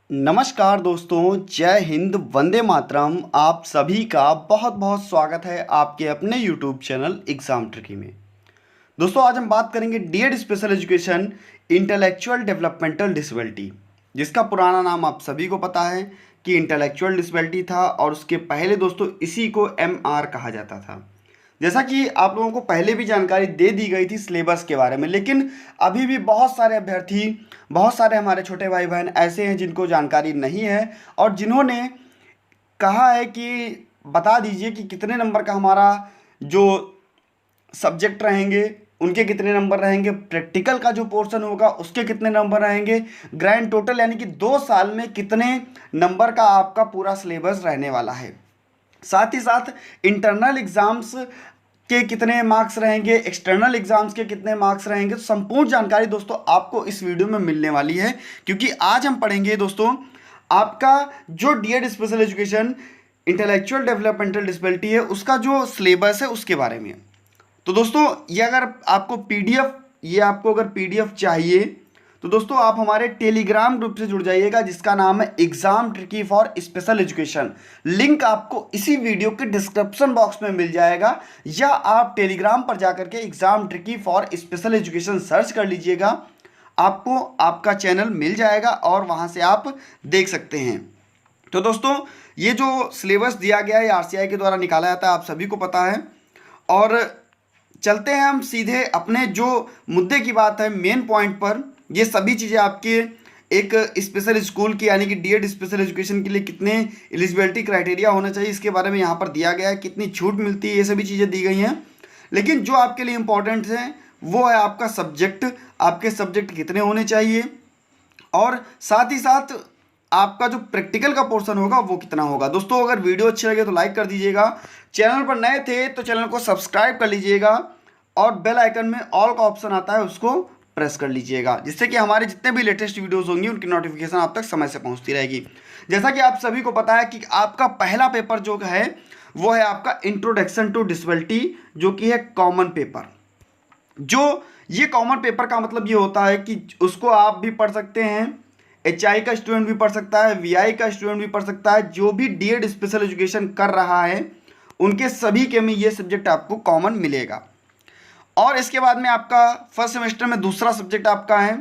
नमस्कार दोस्तों, जय हिंद, वंदे मातरम। आप सभी का बहुत बहुत स्वागत है आपके अपने यूट्यूब चैनल एग्जाम ट्रिकी में। दोस्तों, आज हम बात करेंगे D Ed special education intellectual developmental disability, जिसका पुराना नाम आप सभी को पता है कि इंटेलेक्चुअल डिसेबिलिटी था और उसके पहले दोस्तों इसी को एमआर कहा जाता था। जैसा कि आप लोगों को पहले भी जानकारी दे दी गई थी सिलेबस के बारे में, लेकिन अभी भी बहुत सारे अभ्यर्थी, बहुत सारे हमारे छोटे भाई बहन ऐसे हैं जिनको जानकारी नहीं है और जिन्होंने कहा है कि बता दीजिए कि कितने नंबर का हमारा जो सब्जेक्ट रहेंगे, उनके कितने नंबर रहेंगे, प्रैक्टिकल का जो पोर्शन होगा उसके कितने नंबर रहेंगे, ग्रैंड टोटल यानी कि 2 साल में कितने नंबर का आपका पूरा सिलेबस रहने वाला है। साथ ही साथ इंटरनल एग्जाम्स के कितने मार्क्स रहेंगे, एक्सटर्नल एग्जाम्स के कितने मार्क्स रहेंगे, तो संपूर्ण जानकारी दोस्तों आपको इस वीडियो में मिलने वाली है। क्योंकि आज हम पढ़ेंगे दोस्तों आपका जो D Ed special education intellectual developmental disability है उसका जो सिलेबस है उसके बारे में। तो दोस्तों ये अगर आपको पीडीएफ चाहिए तो दोस्तों आप हमारे टेलीग्राम ग्रुप से जुड़ जाइएगा, जिसका नाम है exam tricky for special education. Link आपको इसी वीडियो के डिस्क्रिप्शन बॉक्स में मिल जाएगा, या आप टेलीग्राम पर जाकर के exam tricky for special education search कर लीजिएगा, आपको आपका चैनल मिल जाएगा और वहां से आप देख सकते हैं। तो दोस्तों ये जो सिलेबस दिया गया है आरसीआई के द्वारा निकाला जाता है, आप सभी को पता है। और चलते हैं हम सीधे अपने जो मुद्दे की बात है, मेन पॉइंट पर। ये सभी चीज़ें आपके एक स्पेशल स्कूल की यानी कि डीएड स्पेशल एजुकेशन के लिए कितने एलिजिबिलिटी क्राइटेरिया होना चाहिए इसके बारे में यहाँ पर दिया गया है, कितनी छूट मिलती है, ये सभी चीज़ें दी गई हैं। लेकिन जो आपके लिए इम्पोर्टेंट है वो है आपका सब्जेक्ट, आपके सब्जेक्ट कितने होने चाहिए, और साथ ही साथ आपका जो प्रैक्टिकल का पोर्शन होगा वो कितना होगा। दोस्तों अगर वीडियो अच्छी लगे तो लाइक कर दीजिएगा, चैनल पर नए थे तो चैनल को सब्सक्राइब कर लीजिएगा और बेल आइकन में ऑल का ऑप्शन आता है उसको प्रेस कर लीजिएगा, जिससे कि हमारे जितने भी लेटेस्ट वीडियोस होंगी उनकी नोटिफिकेशन आप तक समय से पहुंचती रहेगी। जैसा कि आप सभी को पता है कि आपका पहला पेपर जो है वो है आपका इंट्रोडक्शन टू डिसेबिलिटी, जो कि है कॉमन पेपर। जो ये कॉमन पेपर का मतलब ये होता है कि उसको आप भी पढ़ सकते हैं, एचआई का स्टूडेंट भी पढ़ सकता है, वीआई का स्टूडेंट भी पढ़ सकता है, जो भी डीएड स्पेशल एजुकेशन कर रहा है उनके सभी के में ये सब्जेक्ट आपको कॉमन मिलेगा। और इसके बाद में आपका फर्स्ट सेमेस्टर में दूसरा सब्जेक्ट आपका है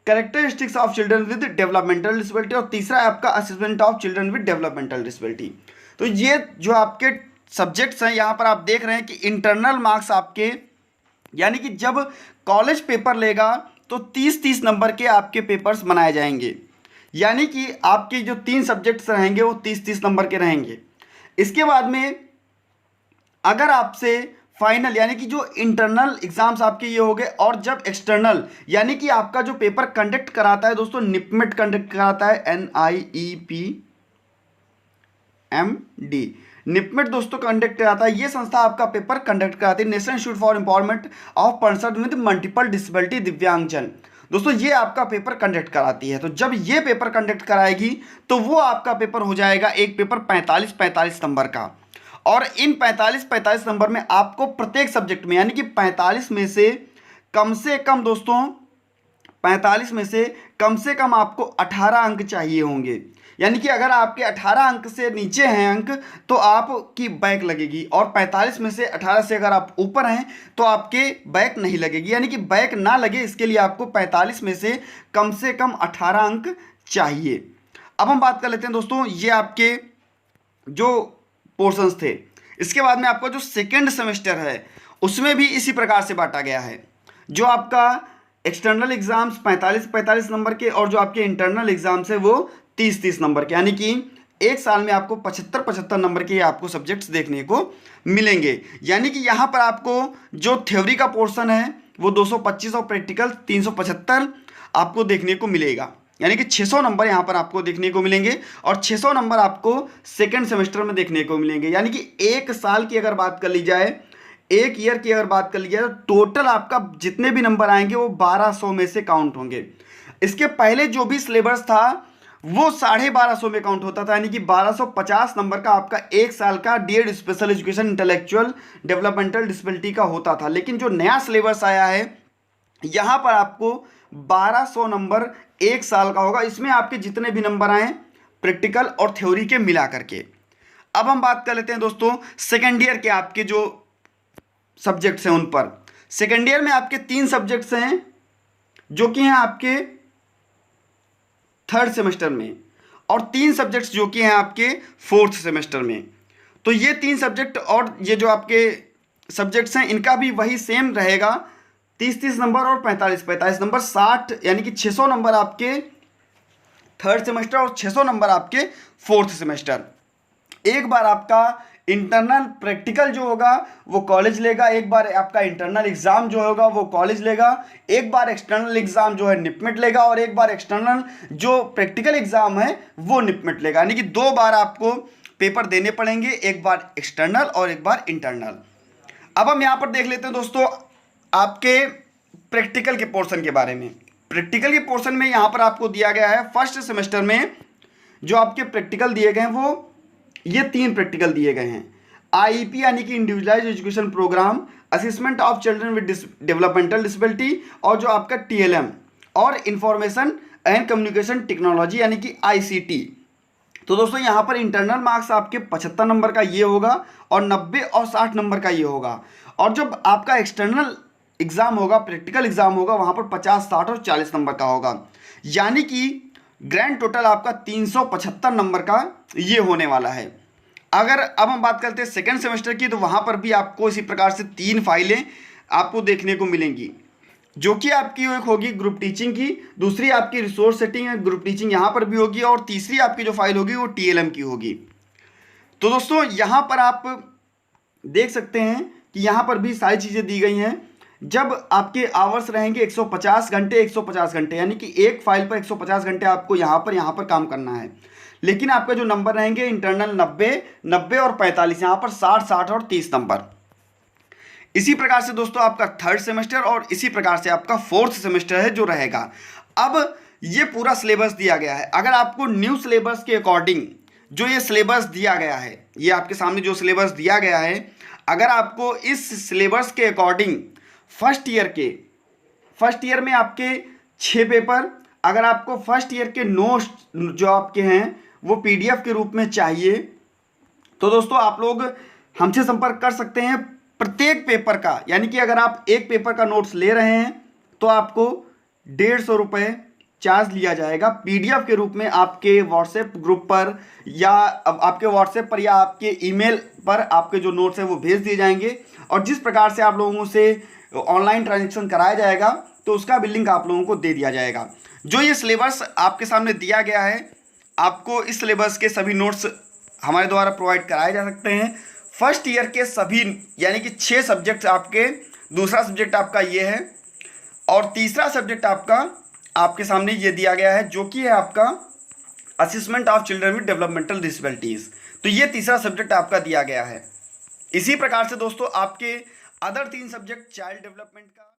characteristics of children with developmental disability, और तीसरा है आपका assessment of children with developmental disability. तो ये जो आपके सब्जेक्ट्स हैं, यहाँ पर आप देख रहे हैं कि इंटरनल मार्क्स आपके, यानी कि जब कॉलेज पेपर लेगा तो 30-30 नंबर के आपके पेपर्स बनाए जाएंगे, यानी कि आपके जो 3 सब्जेक्ट्स रहेंगे वो 30-30 नंबर के रहेंगे। इसके बाद में अगर आपसे फाइनल यानी कि जो इंटरनल एग्जाम्स आपके ये हो गए, और जब एक्सटर्नल यानी कि आपका जो पेपर कंडक्ट कराता है दोस्तों निपमेट कंडक्ट कराता है, NIEPMD, निपमेट दोस्तों कंडक्ट कराता है। ये संस्था आपका पेपर कंडक्ट कराती है, national institute for empowerment of person with multiple disability, दिव्यांगजन। दोस्तों ये आपका पेपर कंडक्ट कराती है। तो जब ये पेपर कंडक्ट कराएगी तो वो आपका पेपर हो जाएगा एक पेपर 45-45 नंबर का, और इन 45-45 नंबर में आपको प्रत्येक सब्जेक्ट में यानी कि 45 में से कम से कम आपको 18 अंक चाहिए होंगे। यानी कि अगर आपके 18 अंक से नीचे हैं अंक तो आपकी बैक लगेगी, और 45 में से 18 से अगर आप ऊपर हैं तो आपके बैक नहीं लगेगी। यानी कि बैक ना लगे इसके लिए आपको 45 में से कम 18 अंक चाहिए। अब हम बात कर लेते हैं दोस्तों ये आपके जो पोर्शंस थे। इसके बाद में आपका जो सेकेंड सेमेस्टर है उसमें भी इसी प्रकार से बांटा गया है। जो आपका एक्सटर्नल एग्जाम्स 45-45 नंबर के, और जो आपके इंटरनल एग्जाम्स है वो 30-30 नंबर के, यानी कि एक साल में आपको 75-75 नंबर के आपको सब्जेक्ट्स देखने को मिलेंगे। यानी कि यहाँ पर आपको जो थ्योरी का पोर्शन है वो 225 और प्रैक्टिकल 375 आपको देखने को मिलेगा, यानी कि 600 नंबर यहाँ पर आपको देखने को मिलेंगे, और 600 नंबर आपको सेकेंड सेमेस्टर में देखने को मिलेंगे। यानी कि एक साल की अगर बात कर ली जाए, एक ईयर की अगर बात कर ली जाए, तो टोटल आपका जितने भी नंबर आएंगे वो 1200 में से काउंट होंगे। इसके पहले जो भी सिलेबस था वो 1250 में काउंट होता था, यानी कि 1250 नंबर का आपका एक साल का D Ed special education intellectual developmental disability का होता था। लेकिन जो नया सिलेबस आया है यहाँ पर आपको 1200 नंबर एक साल का होगा। इसमें आपके जितने भी नंबर आए प्रैक्टिकल और थ्योरी के मिला करके। अब हम बात कर लेते हैं दोस्तों सेकेंड ईयर के आपके जो सब्जेक्ट्स हैं उन पर। सेकेंड ईयर में आपके 3 सब्जेक्ट्स हैं जो कि हैं आपके थर्ड सेमेस्टर में, और 3 सब्जेक्ट्स जो कि हैं आपके फोर्थ सेमेस्टर में। तो ये 3 सब्जेक्ट और ये जो आपके सब्जेक्ट्स हैं इनका भी वही सेम रहेगा, 30-30 नंबर और 45-45 नंबर, 60 यानी कि 600 नंबर आपके थर्ड सेमेस्टर और 600 नंबर आपके फोर्थ सेमेस्टर। एक बार आपका इंटरनल प्रैक्टिकल जो होगा वो कॉलेज लेगा, एक बार आपका इंटरनल एग्जाम जो होगा वो कॉलेज लेगा, एक बार एक्सटर्नल एग्जाम जो है निपमिट लेगा, और एक बार एक्सटर्नल जो प्रैक्टिकल एग्जाम है वो निपमिट लेगा। यानी कि 2 बार आपको पेपर देने पड़ेंगे, एक बार एक्सटर्नल और एक बार इंटरनल। अब हम यहाँ पर देख लेते हैं दोस्तों आपके प्रैक्टिकल के पोर्शन के बारे में। प्रैक्टिकल के पोर्शन में यहाँ पर आपको दिया गया है फर्स्ट सेमेस्टर में जो आपके प्रैक्टिकल दिए गए हैं वो ये 3 प्रैक्टिकल दिए गए हैं। आईईपी यानी कि individualised education programme, assessment of children with developmental disability, और जो आपका टीएलएम और इंफॉर्मेशन एंड कम्युनिकेशन टेक्नोलॉजी यानी कि आईसीटी। तो दोस्तों यहाँ पर इंटरनल मार्क्स आपके 75 नंबर का ये होगा और 90 और 60 नंबर का ये होगा। और जब आपका एक्सटर्नल एग्जाम होगा, प्रैक्टिकल एग्जाम होगा, वहाँ पर 50, 60 और 40 नंबर का होगा। यानी कि ग्रैंड टोटल आपका 375 नंबर का ये होने वाला है। अगर अब हम बात करते हैं सेकेंड सेमेस्टर की, तो वहाँ पर भी आपको इसी प्रकार से 3 फाइलें आपको देखने को मिलेंगी, जो कि आपकी एक होगी ग्रुप टीचिंग की, दूसरी आपकी रिसोर्स सेटिंग है, ग्रुप टीचिंग यहाँ पर भी होगी, और तीसरी आपकी जो फाइल होगी वो टीएलएम की होगी। तो दोस्तों यहाँ पर आप देख सकते हैं कि यहाँ पर भी सारी चीज़ें दी गई हैं। जब आपके आवर्स रहेंगे 150 घंटे 150 घंटे, यानी कि एक फाइल पर 150 घंटे आपको यहाँ पर काम करना है। लेकिन आपका जो नंबर रहेंगे इंटरनल 90, 90 और 45, यहाँ पर 60, 60 और 30 नंबर। इसी प्रकार से दोस्तों आपका थर्ड सेमेस्टर और इसी प्रकार से आपका फोर्थ सेमेस्टर है जो रहेगा। अब ये पूरा सिलेबस दिया गया है। अगर आपको न्यू सिलेबस के अकॉर्डिंग जो ये सिलेबस दिया गया है, ये आपके सामने जो सिलेबस दिया गया है, अगर आपको इस सिलेबस के अकॉर्डिंग फर्स्ट ईयर में आपके 6 पेपर, अगर आपको फर्स्ट ईयर के नोट्स जो आपके हैं वो पीडीएफ के रूप में चाहिए, तो दोस्तों आप लोग हमसे संपर्क कर सकते हैं प्रत्येक पेपर का। यानी कि अगर आप एक पेपर का नोट्स ले रहे हैं तो आपको 150 रुपये चार्ज लिया जाएगा। पीडीएफ के रूप में आपके व्हाट्सएप ग्रुप पर या आपके व्हाट्सएप पर या आपके ईमेल पर आपके जो नोट्स हैं वो भेज दिए जाएंगे, और जिस प्रकार से आप लोगों से ऑनलाइन ट्रांजेक्शन कराया जाएगा तो उसका भी लिंक आप लोगों को दे दिया जाएगा। जो ये सिलेबस आपके सामने दिया गया है, आपको इस सिलेबस के सभी नोट्स हमारे द्वारा प्रोवाइड कराए जा सकते हैं। फर्स्ट ईयर के सभी यानी कि 6 सब्जेक्ट आपके, दूसरा सब्जेक्ट आपका ये है और तीसरा सब्जेक्ट आपके सामने ये दिया गया है जो कि है आपका assessment of children with developmental disabilities. तो ये तीसरा सब्जेक्ट आपका दिया गया है। इसी प्रकार से दोस्तों आपके अदर 3 सब्जेक्ट चाइल्ड डेवलपमेंट का